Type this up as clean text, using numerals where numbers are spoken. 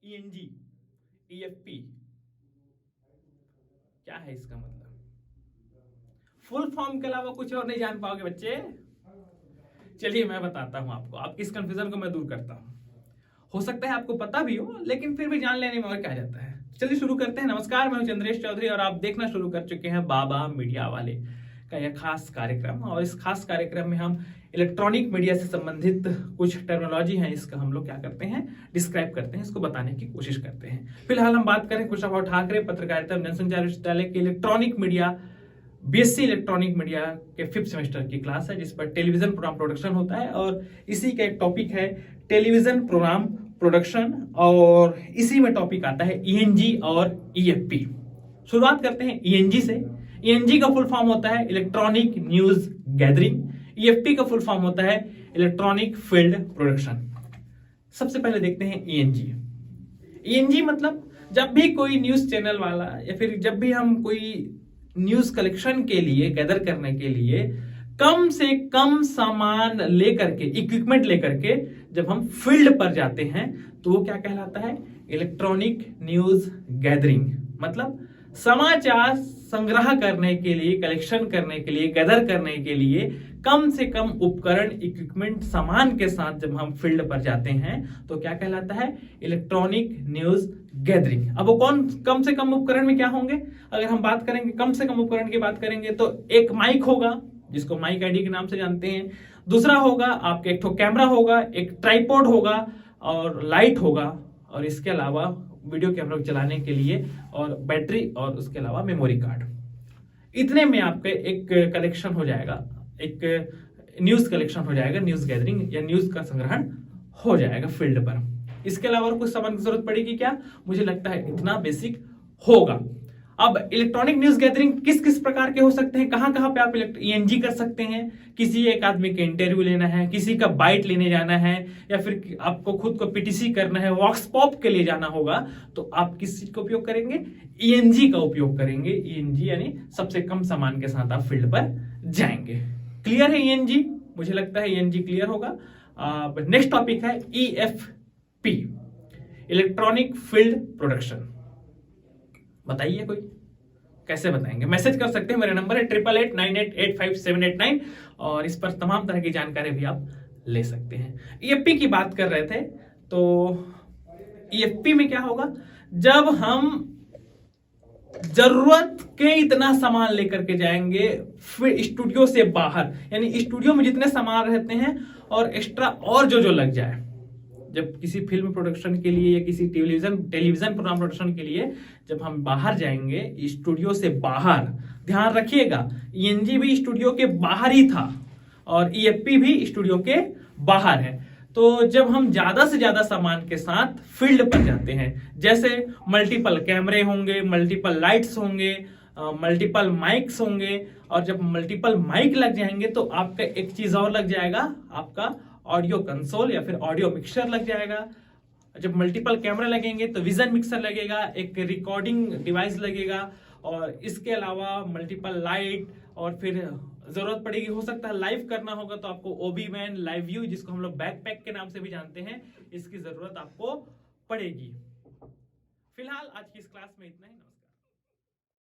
ईएनजी, ईएफपी क्या है इसका मतलब? फुल फॉर्म के अलावा कुछ और नहीं जान पाओगे बच्चे? चलिए मैं बताता हूं आपको, आपकी इस कंफ्यूजन को मैं दूर करता हूं। हो सकता है आपको पता भी हो, लेकिन फिर भी जान लेने में और क्या जाता है। चलिए शुरू करते हैं। नमस्कार, मैं हूं चंद्रेश चौधरी और आप देखना शुरू कर चुके हैं बाबा मीडिया वाले का यह खास कार्यक्रम। और इस खास कार्यक्रम में हम इलेक्ट्रॉनिक मीडिया से संबंधित कुछ टर्मिनोलॉजी है, इसका हम लोग क्या करते हैं, डिस्क्राइब करते हैं, इसको बताने की कोशिश करते हैं। फिलहाल हम बात करें कुशाभाऊ ठाकरे पत्रकारिता एवं जनसंचार विश्वविद्यालय के electronic media, BSc electronic media के 5th सेमेस्टर की क्लास है, जिस पर टेलीविजन प्रोग्राम प्रोडक्शन होता है। और इसी का एक टॉपिक है टेलीविजन प्रोग्राम प्रोडक्शन, और इसी में टॉपिक आता है ईएनजी और ईएफपी। शुरुआत करते हैं ईएनजी से। ईएनजी का फुल फॉर्म होता है इलेक्ट्रॉनिक न्यूज गैदरिंग, ईएफपी का फुल फॉर्म होता है इलेक्ट्रॉनिक फील्ड प्रोडक्शन। सबसे पहले देखते हैं ईएनजी। ईएनजी मतलब जब भी कोई न्यूज चैनल वाला या फिर जब भी हम कोई न्यूज कलेक्शन के लिए, गैदर करने के लिए कम से कम सामान लेकर के, इक्विपमेंट लेकर के जब हम फील्ड पर जाते हैं तो वो क्या कहलाता है, इलेक्ट्रॉनिक न्यूज गैदरिंग। मतलब समाचार संग्रह करने के लिए, कलेक्शन करने के लिए, गैदर करने के लिए कम से कम उपकरण, इक्विपमेंट, सामान के साथ जब हम फील्ड पर जाते हैं तो क्या कहलाता है, इलेक्ट्रॉनिक न्यूज गैदरिंग। अब वो कौन कम से कम उपकरण में क्या होंगे? अगर हम बात करेंगे कम से कम उपकरण की बात करेंगे तो एक माइक होगा, जिसको माइक आईडी के नाम से जानते हैं। दूसरा होगा आपके एक कैमरा होगा, एक ट्राइपॉड होगा और लाइट होगा, और इसके अलावा वीडियो कैमरा चलाने के लिए और बैटरी, और उसके अलावा मेमोरी कार्ड। इतने में आपके एक कलेक्शन हो जाएगा, एक न्यूज कलेक्शन हो जाएगा, न्यूज गैदरिंग या न्यूज का संग्रहण हो जाएगा फील्ड पर। इसके अलावा और कुछ सामान की जरूरत पड़ेगी क्या? मुझे लगता है इतना बेसिक होगा। अब इलेक्ट्रॉनिक न्यूज गैदरिंग किस किस प्रकार के हो सकते हैं, कहां कहां पे आप ईएनजी कर सकते हैं? किसी एक आदमी के इंटरव्यू लेना है, किसी का बाइट लेने जाना है, या फिर आपको खुद को पीटीसी करना है, वॉक्स पॉप के लिए जाना होगा, तो आप किस चीज का उपयोग करेंगे? ईएनजी का उपयोग करेंगे। ईएनजी यानी सबसे कम सामान के साथ आप फील्ड पर जाएंगे। क्लियर है ईएनजी? मुझे लगता है ईएनजी क्लियर होगा। नेक्स्ट टॉपिक है ईएफपी, इलेक्ट्रॉनिक फील्ड प्रोडक्शन। बताइए कोई, कैसे बताएंगे? मैसेज कर सकते हैं, मेरा नंबर है 8889885789, और इस पर तमाम तरह की जानकारी भी आप ले सकते हैं। ईएफपी की बात कर रहे थे, तो ईएफपी में क्या होगा, जब हम जरूरत के इतना सामान लेकर के जाएंगे फिर स्टूडियो से बाहर, यानी स्टूडियो में जितने सामान रहते हैं और एक्स्ट्रा और जो लग जाए, जब किसी फिल्म प्रोडक्शन के लिए या किसी टेलीविजन प्रोग्राम प्रोडक्शन के लिए जब हम बाहर जाएंगे, स्टूडियो से बाहर, ध्यान रखिएगा ईएनजी भी स्टूडियो के बाहर ही था और ईएफपी भी स्टूडियो के बाहर है। तो जब हम ज्यादा से ज्यादा सामान के साथ फील्ड पर जाते हैं, जैसे मल्टीपल कैमरे होंगे, मल्टीपल लाइट्स होंगे, मल्टीपल माइक्स होंगे, और जब मल्टीपल माइक लग जाएंगे तो आपका एक चीज और लग जाएगा, आपका ऑडियो कंसोल या फिर ऑडियो मिक्सर लग जाएगा। जब मल्टीपल कैमरा लगेंगे तो विजन मिक्सर लगेगा, एक रिकॉर्डिंग डिवाइस लगेगा, और इसके अलावा मल्टीपल लाइट, और फिर जरूरत पड़ेगी, हो सकता है लाइव करना होगा तो आपको ओबी मैन, लाइव व्यू, जिसको हम लोग बैकपैक के नाम से भी जानते हैं, इसकी जरूरत आपको पड़ेगी। फिलहाल आज की इस क्लास में इतना ही।